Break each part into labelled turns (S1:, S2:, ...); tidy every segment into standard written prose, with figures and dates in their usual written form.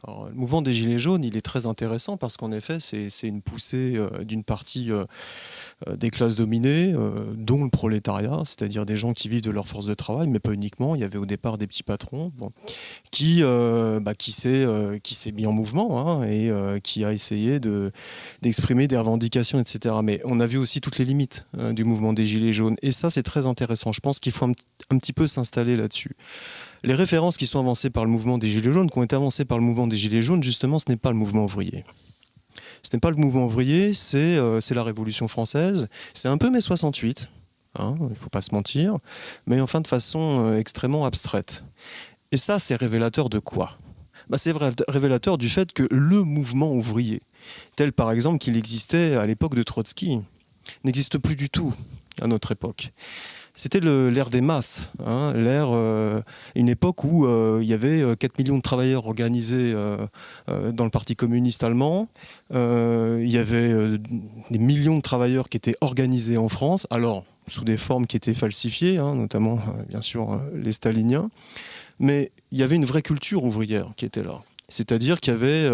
S1: Alors, le mouvement des Gilets jaunes, il est très intéressant parce qu'en effet, c'est une poussée d'une partie des classes dominées, dont le prolétariat, c'est-à-dire des gens qui vivent de leur force de travail, mais pas uniquement. Il y avait au départ des petits patrons bon, qui s'est mis en mouvement, hein, et qui a essayé d'exprimer des revendications, etc. Mais on a vu aussi toutes les limites du mouvement des Gilets jaunes. Et ça, c'est très intéressant. Je pense qu'il faut un petit peu s'installer là-dessus. Les références qui sont avancées par le mouvement des Gilets jaunes, qui ont été avancées par le mouvement des Gilets jaunes, justement, ce n'est pas le mouvement ouvrier. Ce n'est pas le mouvement ouvrier, c'est la Révolution française. C'est un peu mai 68, hein, il ne faut pas se mentir, mais enfin de façon extrêmement abstraite. Et ça, c'est révélateur de quoi ? C'est révélateur du fait que le mouvement ouvrier, tel par exemple qu'il existait à l'époque de Trotsky, n'existe plus du tout à notre époque. C'était l'ère des masses, hein, une époque où il y avait 4 millions de travailleurs organisés dans le Parti communiste allemand. Il y avait des millions de travailleurs qui étaient organisés en France, alors sous des formes qui étaient falsifiées, hein, notamment bien sûr les staliniens. Mais il y avait une vraie culture ouvrière qui était là. C'est-à-dire qu'il y avait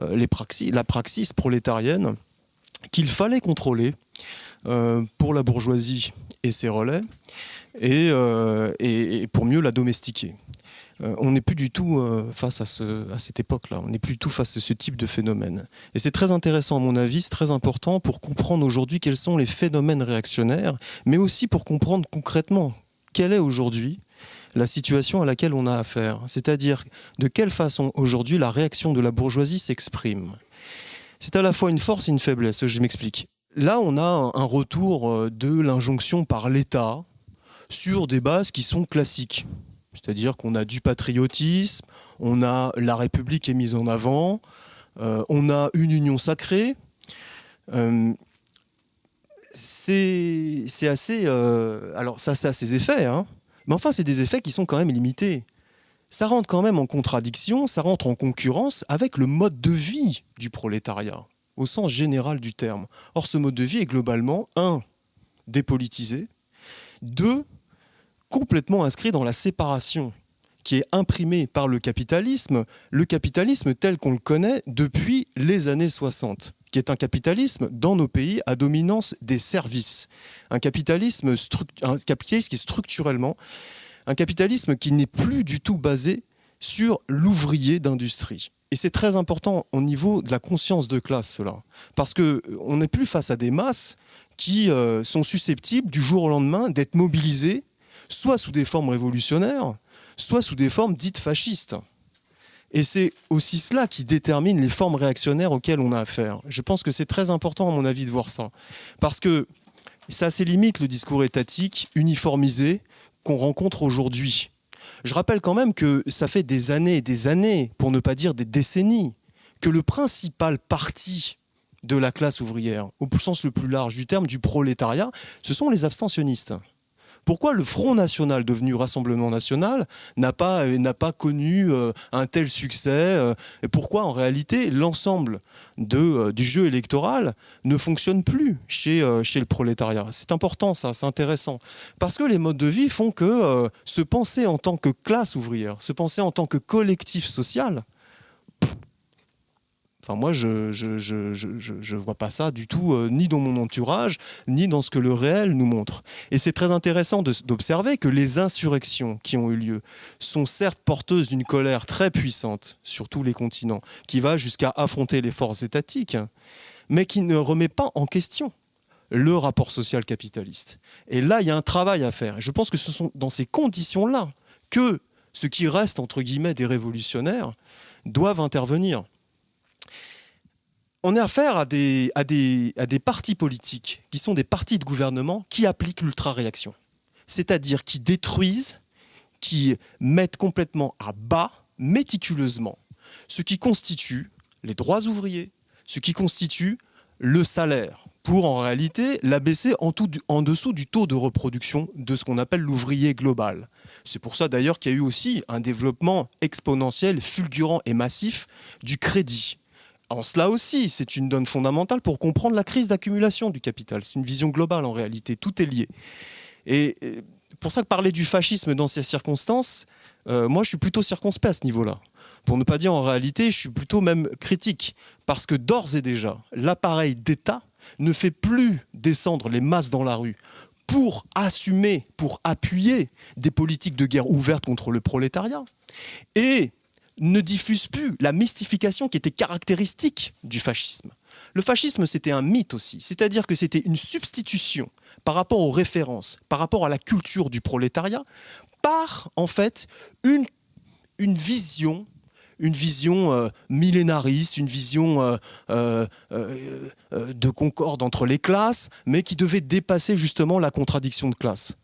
S1: la praxis prolétarienne qu'il fallait contrôler pour la bourgeoisie et ses relais, et pour mieux la domestiquer. On n'est plus du tout face à cette époque-là, on n'est plus du tout face à ce type de phénomène. Et c'est très intéressant à mon avis, c'est très important pour comprendre aujourd'hui quels sont les phénomènes réactionnaires, mais aussi pour comprendre concrètement quelle est aujourd'hui la situation à laquelle on a affaire. C'est-à-dire de quelle façon aujourd'hui la réaction de la bourgeoisie s'exprime. C'est à la fois une force et une faiblesse, je m'explique. Là, on a un retour de l'injonction par l'État sur des bases qui sont classiques. C'est-à-dire qu'on a du patriotisme, on a la République est mise en avant, on a une union sacrée. C'est assez... alors ça a ses effets, hein, mais enfin, c'est des effets qui sont quand même limités. Ça rentre quand même en contradiction, ça rentre en concurrence avec le mode de vie du prolétariat, au sens général du terme. Or, ce mode de vie est globalement, 1, dépolitisé, 2, complètement inscrit dans la séparation qui est imprimée par le capitalisme tel qu'on le connaît depuis les années 60, qui est un capitalisme dans nos pays à dominance des services. Un capitalisme qui est structurellement un capitalisme qui n'est plus du tout basé sur l'ouvrier d'industrie. Et c'est très important au niveau de la conscience de classe, cela. Parce qu'on n'est plus face à des masses qui sont susceptibles, du jour au lendemain, d'être mobilisées, soit sous des formes révolutionnaires, soit sous des formes dites fascistes. Et c'est aussi cela qui détermine les formes réactionnaires auxquelles on a affaire. Je pense que c'est très important, à mon avis, de voir ça. Parce que ça a ses limites, le discours étatique, uniformisé, qu'on rencontre aujourd'hui. Je rappelle quand même que ça fait des années et des années, pour ne pas dire des décennies, que le principal parti de la classe ouvrière, au sens le plus large du terme, du prolétariat, ce sont les abstentionnistes. Pourquoi le Front National, devenu Rassemblement National, n'a pas connu un tel succès et pourquoi, en réalité, l'ensemble du jeu électoral ne fonctionne plus chez le prolétariat? C'est important, ça, c'est intéressant. Parce que les modes de vie font que se penser en tant que classe ouvrière, se penser en tant que collectif social, enfin, moi, je vois pas ça du tout, ni dans mon entourage, ni dans ce que le réel nous montre. Et c'est très intéressant d'observer que les insurrections qui ont eu lieu sont certes porteuses d'une colère très puissante sur tous les continents, qui va jusqu'à affronter les forces étatiques, mais qui ne remet pas en question le rapport social capitaliste. Et là, il y a un travail à faire. Et je pense que ce sont dans ces conditions-là que ce qui reste, entre guillemets, des révolutionnaires doivent intervenir. On a affaire à des partis politiques qui sont des partis de gouvernement qui appliquent l'ultra-réaction. C'est-à-dire qui détruisent, qui mettent complètement à bas, méticuleusement, ce qui constitue les droits ouvriers, ce qui constitue le salaire, pour en réalité l'abaisser en dessous du taux de reproduction de ce qu'on appelle l'ouvrier global. C'est pour ça d'ailleurs qu'il y a eu aussi un développement exponentiel, fulgurant et massif du crédit. En cela aussi, c'est une donne fondamentale pour comprendre la crise d'accumulation du capital. C'est une vision globale en réalité, tout est lié. Et pour ça que parler du fascisme dans ces circonstances, moi je suis plutôt circonspect à ce niveau-là. Pour ne pas dire en réalité, je suis plutôt même critique. Parce que d'ores et déjà, l'appareil d'État ne fait plus descendre les masses dans la rue pour assumer, pour appuyer des politiques de guerre ouvertes contre le prolétariat. Et ne diffuse plus la mystification qui était caractéristique du fascisme. Le fascisme, c'était un mythe aussi, c'est-à-dire que c'était une substitution par rapport aux références, par rapport à la culture du prolétariat, par en fait une vision millénariste, une vision de concorde entre les classes, mais qui devait dépasser justement la contradiction de classe.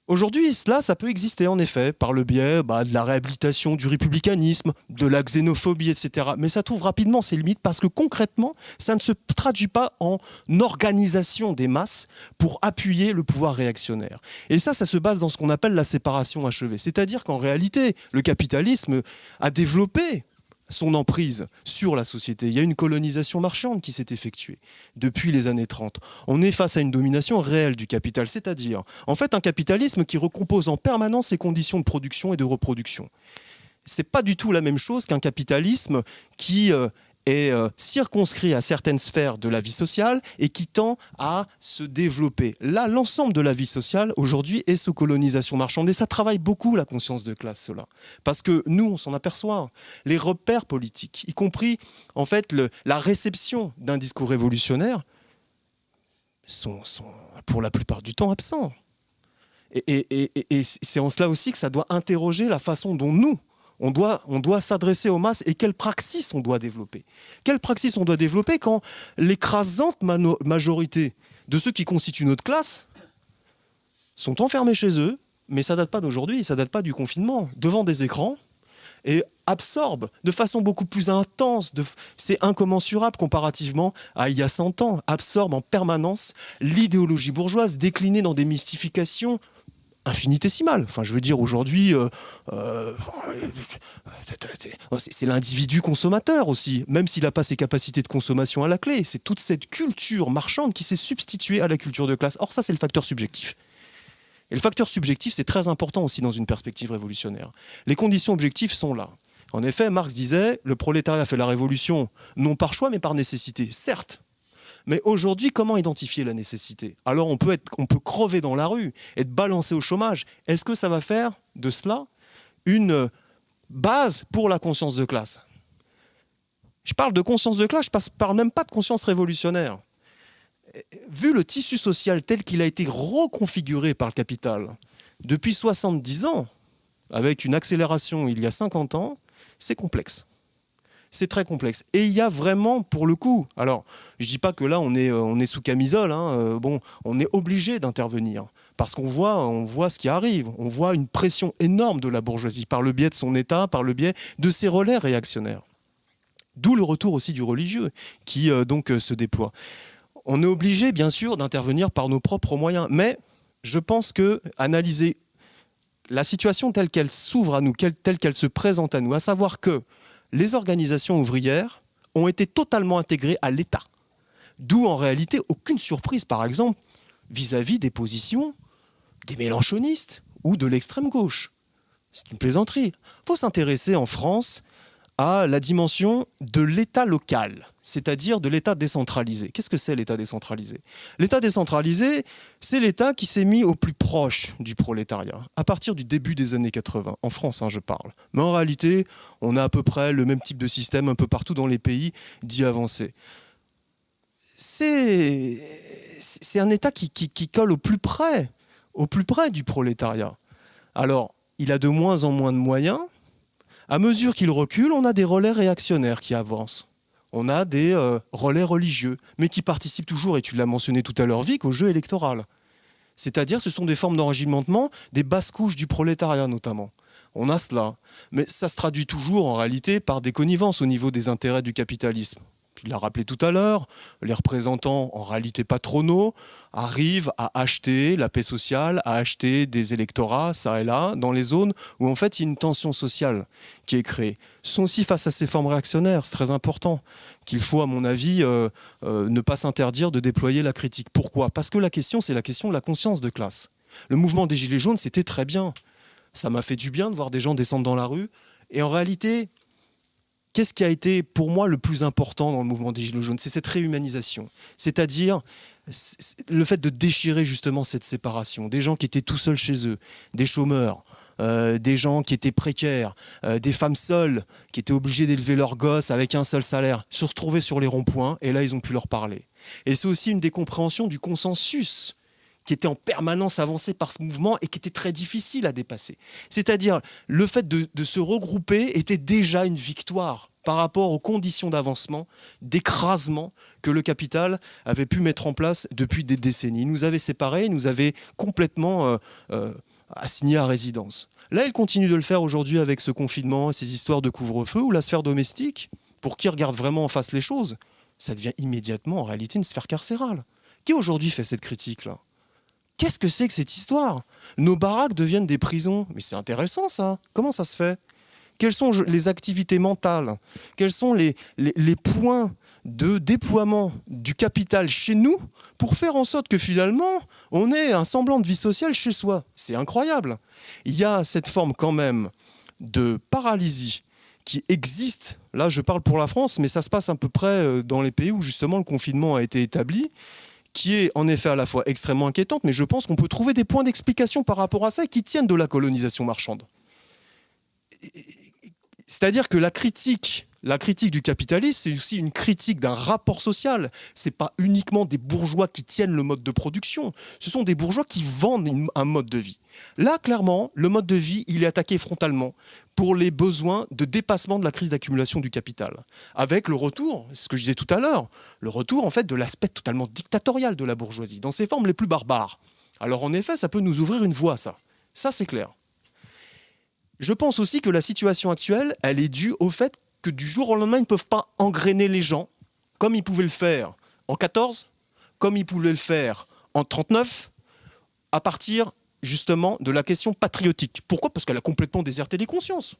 S1: Aujourd'hui, cela, ça peut exister en effet, par le biais de la réhabilitation du républicanisme, de la xénophobie, etc. Mais ça trouve rapidement ses limites parce que concrètement, ça ne se traduit pas en organisation des masses pour appuyer le pouvoir réactionnaire. Et ça se base dans ce qu'on appelle la séparation achevée. C'est-à-dire qu'en réalité, le capitalisme a développé son emprise sur la société. Il y a une colonisation marchande qui s'est effectuée depuis les années 30. On est face à une domination réelle du capital, c'est-à-dire en fait un capitalisme qui recompose en permanence ses conditions de production et de reproduction. C'est pas du tout la même chose qu'un capitalisme qui est circonscrit à certaines sphères de la vie sociale et qui tend à se développer. Là, l'ensemble de la vie sociale, aujourd'hui, est sous colonisation marchande. Et ça travaille beaucoup la conscience de classe, cela. Parce que nous, on s'en aperçoit. Les repères politiques, y compris, en fait, la réception d'un discours révolutionnaire, sont pour la plupart du temps absents. Et c'est en cela aussi que ça doit interroger la façon dont nous, on doit s'adresser aux masses et quelle praxis on doit développer. Quelle praxis on doit développer quand l'écrasante majorité de ceux qui constituent notre classe sont enfermés chez eux, mais ça ne date pas d'aujourd'hui, ça ne date pas du confinement, devant des écrans, et absorbent de façon beaucoup plus intense, c'est incommensurable comparativement à il y a 100 ans, absorbent en permanence l'idéologie bourgeoise déclinée dans des mystifications infinitésimale. Enfin, je veux dire, aujourd'hui, c'est l'individu consommateur aussi, même s'il n'a pas ses capacités de consommation à la clé. C'est toute cette culture marchande qui s'est substituée à la culture de classe. Or, ça, c'est le facteur subjectif. Et le facteur subjectif, c'est très important aussi dans une perspective révolutionnaire. Les conditions objectives sont là. En effet, Marx disait, le prolétariat fait la révolution, non par choix, mais par nécessité. Certes. Mais aujourd'hui, comment identifier la nécessité? Alors on peut crever dans la rue, être balancé au chômage. Est-ce que ça va faire de cela une base pour la conscience de classe? Je parle de conscience de classe, je ne parle même pas de conscience révolutionnaire. Vu le tissu social tel qu'il a été reconfiguré par le capital depuis 70 ans, avec une accélération il y a 50 ans, c'est complexe. C'est très complexe. Et il y a vraiment, pour le coup, alors je ne dis pas que là on est sous camisole, hein, bon, on est obligé d'intervenir, parce qu'on voit ce qui arrive, on voit une pression énorme de la bourgeoisie, par le biais de son État, par le biais de ses relais réactionnaires. D'où le retour aussi du religieux, qui donc se déploie. On est obligé, bien sûr, d'intervenir par nos propres moyens, mais je pense que analyser la situation telle qu'elle s'ouvre à nous, telle qu'elle se présente à nous, à savoir que les organisations ouvrières ont été totalement intégrées à l'État. D'où, en réalité, aucune surprise, par exemple, vis-à-vis des positions des mélenchonistes ou de l'extrême gauche. C'est une plaisanterie. Il faut s'intéresser en France à la dimension de l'État local, c'est-à-dire de l'État décentralisé. Qu'est-ce que c'est l'État décentralisé? L'État décentralisé, c'est l'État qui s'est mis au plus proche du prolétariat, à partir du début des années 80, en France, je parle. Mais en réalité, on a à peu près le même type de système un peu partout dans les pays dits avancés. C'est un État qui colle au plus près du prolétariat. Alors, il a de moins en moins de moyens. À mesure qu'il recule, on a des relais réactionnaires qui avancent. On a des relais religieux, mais qui participent toujours, et tu l'as mentionné tout à l'heure, Vic, au jeu électoral. C'est-à-dire, ce sont des formes d'enrégimentement des basses couches du prolétariat, notamment. On a cela. Mais ça se traduit toujours, en réalité, par des connivences au niveau des intérêts du capitalisme. Tu l'as rappelé tout à l'heure, les représentants, en réalité patronaux, arrivent à acheter la paix sociale, à acheter des électorats, ça et là, dans les zones où en fait il y a une tension sociale qui est créée. Ils sont aussi face à ces formes réactionnaires, c'est très important, qu'il faut, à mon avis, ne pas s'interdire de déployer la critique. Pourquoi? Parce que la question, c'est la question de la conscience de classe. Le mouvement des Gilets jaunes, c'était très bien. Ça m'a fait du bien de voir des gens descendre dans la rue. Et en réalité, qu'est-ce qui a été pour moi le plus important dans le mouvement des Gilets jaunes? C'est cette réhumanisation, c'est-à-dire le fait de déchirer justement cette séparation, des gens qui étaient tout seuls chez eux, des chômeurs, des gens qui étaient précaires, des femmes seules qui étaient obligées d'élever leurs gosses avec un seul salaire, se retrouver sur les ronds-points, et là ils ont pu leur parler. Et c'est aussi une décompréhension du consensus qui était en permanence avancé par ce mouvement et qui était très difficile à dépasser. C'est-à-dire, le fait de se regrouper était déjà une victoire par rapport aux conditions d'avancement, d'écrasement que le capital avait pu mettre en place depuis des décennies. Il nous avait séparés, il nous avait complètement assignés à résidence. Là, il continue de le faire aujourd'hui avec ce confinement et ces histoires de couvre-feu, où la sphère domestique, pour qui regarde vraiment en face les choses, ça devient immédiatement, en réalité, une sphère carcérale. Qui aujourd'hui fait cette critique-là? Qu'est-ce que c'est que cette histoire? Nos baraques deviennent des prisons. Mais c'est intéressant, ça. Comment ça se fait? Quelles sont les activités mentales? Quels sont les points de déploiement du capital chez nous pour faire en sorte que finalement, on ait un semblant de vie sociale chez soi? C'est incroyable. Il y a cette forme quand même de paralysie qui existe. Là, je parle pour la France, mais ça se passe à peu près dans les pays où justement le confinement a été établi, qui est en effet à la fois extrêmement inquiétante, mais je pense qu'on peut trouver des points d'explication par rapport à ça qui tiennent de la colonisation marchande. C'est-à-dire que la critique du capitalisme, c'est aussi une critique d'un rapport social. Ce n'est pas uniquement des bourgeois qui tiennent le mode de production, ce sont des bourgeois qui vendent un mode de vie. Là, clairement, le mode de vie, il est attaqué frontalement pour les besoins de dépassement de la crise d'accumulation du capital. Avec le retour, c'est ce que je disais tout à l'heure, le retour en fait de l'aspect totalement dictatorial de la bourgeoisie, dans ses formes les plus barbares. Alors en effet, ça peut nous ouvrir une voie, ça. Ça, c'est clair. Je pense aussi que la situation actuelle, elle est due au fait que du jour au lendemain, ils ne peuvent pas engrainer les gens comme ils pouvaient le faire en 14, comme ils pouvaient le faire en 39, à partir justement de la question patriotique. Pourquoi? Parce qu'elle a complètement déserté les consciences.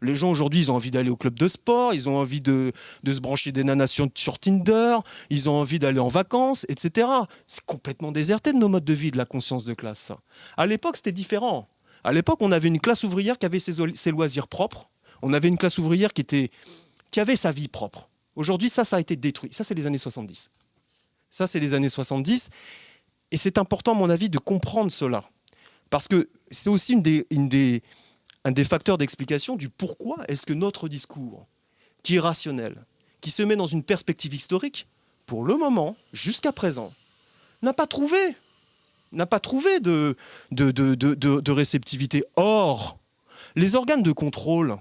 S1: Les gens aujourd'hui, ils ont envie d'aller au club de sport, ils ont envie de se brancher des nanas sur Tinder, ils ont envie d'aller en vacances, etc. C'est complètement déserté de nos modes de vie, de la conscience de classe, ça. À l'époque, c'était différent. À l'époque, on avait une classe ouvrière qui avait ses loisirs propres. On avait une classe ouvrière qui avait sa vie propre. Aujourd'hui, ça a été détruit. Ça, c'est les années 70. Ça, c'est les années 70. Et c'est important, à mon avis, de comprendre cela. Parce que c'est aussi un des facteurs d'explication du pourquoi est-ce que notre discours, qui est rationnel, qui se met dans une perspective historique, pour le moment, jusqu'à présent, n'a pas trouvé de réceptivité. Or, les organes de contrôle,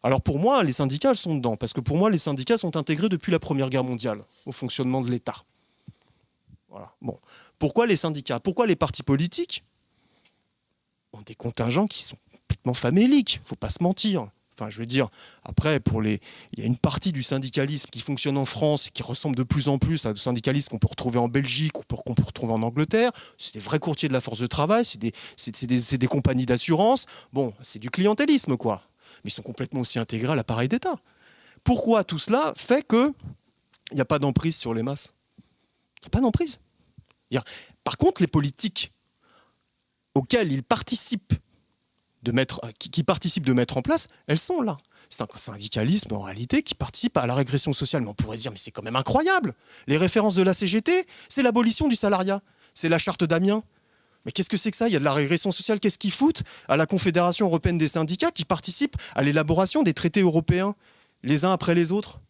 S1: alors pour moi, les syndicats elles sont dedans, parce que pour moi, les syndicats sont intégrés depuis la Première Guerre mondiale au fonctionnement de l'État. Voilà. Bon. Pourquoi les syndicats? Pourquoi les partis politiques ont des contingents qui sont complètement faméliques? Il ne faut pas se mentir. Enfin, je veux dire, après, il y a une partie du syndicalisme qui fonctionne en France et qui ressemble de plus en plus à du syndicalisme qu'on peut retrouver en Belgique ou qu'on peut retrouver en Angleterre. C'est des vrais courtiers de la force de travail, c'est des compagnies d'assurance. Bon, c'est du clientélisme, quoi. Mais ils sont complètement aussi intégrés à l'appareil d'État. Pourquoi tout cela fait qu'il n'y a pas d'emprise sur les masses? Il n'y a pas d'emprise. Par contre, les politiques auxquelles ils participent qui participent de mettre en place, elles sont là. C'est un syndicalisme, en réalité, qui participe à la régression sociale. Mais on pourrait se dire, mais c'est quand même incroyable. Les références de la CGT, c'est l'abolition du salariat. C'est la charte d'Amiens. Mais qu'est-ce que c'est que ça? Il y a de la régression sociale. Qu'est-ce qu'ils foutent à la Confédération européenne des syndicats qui participe à l'élaboration des traités européens, les uns après les autres?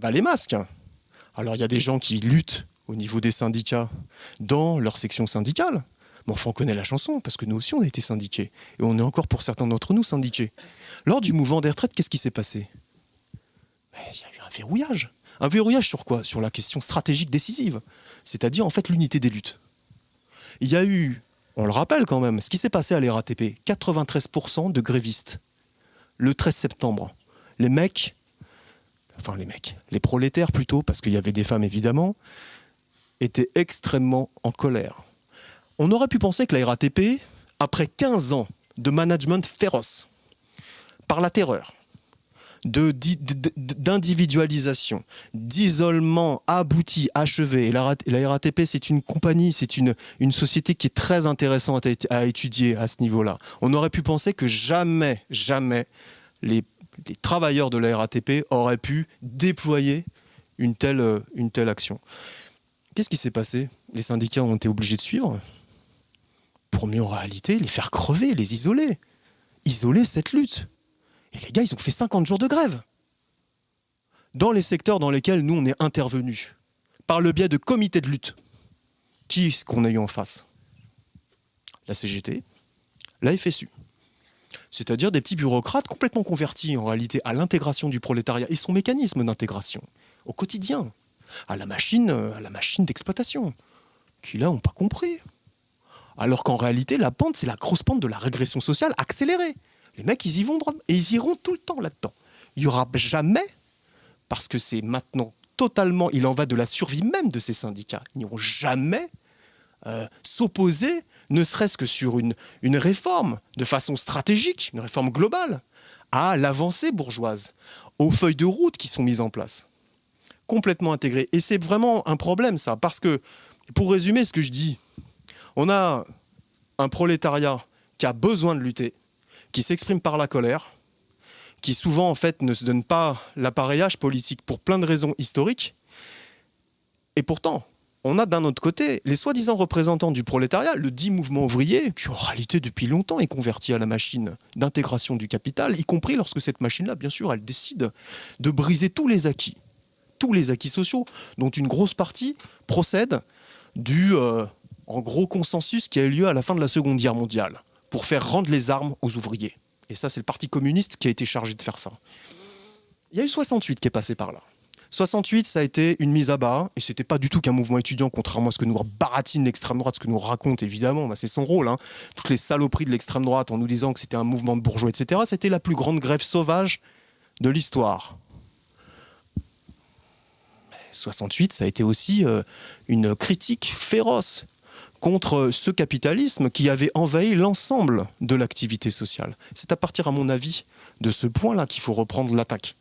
S1: Les masques. Alors, il y a des gens qui luttent au niveau des syndicats dans leur section syndicale. Mais enfin, on connaît la chanson, parce que nous aussi, on a été syndiqués. Et on est encore, pour certains d'entre nous, syndiqués. Lors du mouvement des retraites, qu'est-ce qui s'est passé? Il y a eu un verrouillage. Un verrouillage sur quoi? Sur la question stratégique décisive. C'est-à-dire, en fait, l'unité des luttes. Il y a eu, on le rappelle quand même, ce qui s'est passé à la RATP. 93% de grévistes. Le 13 septembre. Les prolétaires plutôt, parce qu'il y avait des femmes évidemment, étaient extrêmement en colère. On aurait pu penser que la RATP, après 15 ans de management féroce, par la terreur, d'individualisation, d'isolement abouti, achevé, et la RATP, c'est une compagnie, c'est une société qui est très intéressante à étudier à ce niveau-là. On aurait pu penser que jamais les travailleurs de la RATP auraient pu déployer une telle action. Qu'est-ce qui s'est passé? Les syndicats ont été obligés de suivre pour mieux en réalité les faire crever, les isoler. Isoler cette lutte. Et les gars, ils ont fait 50 jours de grève. Dans les secteurs dans lesquels nous, on est intervenus, par le biais de comités de lutte. Qui est-ce qu'on a eu en face? La CGT, la FSU. C'est-à-dire des petits bureaucrates complètement convertis en réalité à l'intégration du prolétariat et son mécanisme d'intégration au quotidien, à la machine d'exploitation, qui là n'ont pas compris. Alors qu'en réalité, la pente, c'est la grosse pente de la régression sociale accélérée. Les mecs, ils y vont droit, et ils iront tout le temps là-dedans. Il n'y aura jamais, parce que c'est maintenant totalement, il en va de la survie même de ces syndicats, ils n'iront jamais s'opposer, ne serait-ce que sur une réforme de façon stratégique, une réforme globale, à l'avancée bourgeoise, aux feuilles de route qui sont mises en place, complètement intégrées. Et c'est vraiment un problème, ça, parce que, pour résumer ce que je dis, on a un prolétariat qui a besoin de lutter, qui s'exprime par la colère, qui souvent en fait ne se donne pas l'appareillage politique pour plein de raisons historiques. Et pourtant, on a d'un autre côté les soi-disant représentants du prolétariat, le dit mouvement ouvrier, qui en réalité depuis longtemps est converti à la machine d'intégration du capital, y compris lorsque cette machine-là, bien sûr, elle décide de briser tous les acquis sociaux, dont une grosse partie procède du en gros consensus qui a eu lieu à la fin de la Seconde Guerre mondiale, pour faire rendre les armes aux ouvriers. Et ça, c'est le Parti communiste qui a été chargé de faire ça. Il y a eu 68 qui est passé par là. 68, ça a été une mise à bas, et c'était pas du tout qu'un mouvement étudiant, contrairement à ce que nous baratine l'extrême droite, ce que nous raconte évidemment, c'est son rôle, hein. Toutes les saloperies de l'extrême droite en nous disant que c'était un mouvement de bourgeois, etc. C'était la plus grande grève sauvage de l'histoire. 68, ça a été aussi une critique féroce contre ce capitalisme qui avait envahi l'ensemble de l'activité sociale. C'est à partir, à mon avis, de ce point-là qu'il faut reprendre l'attaque.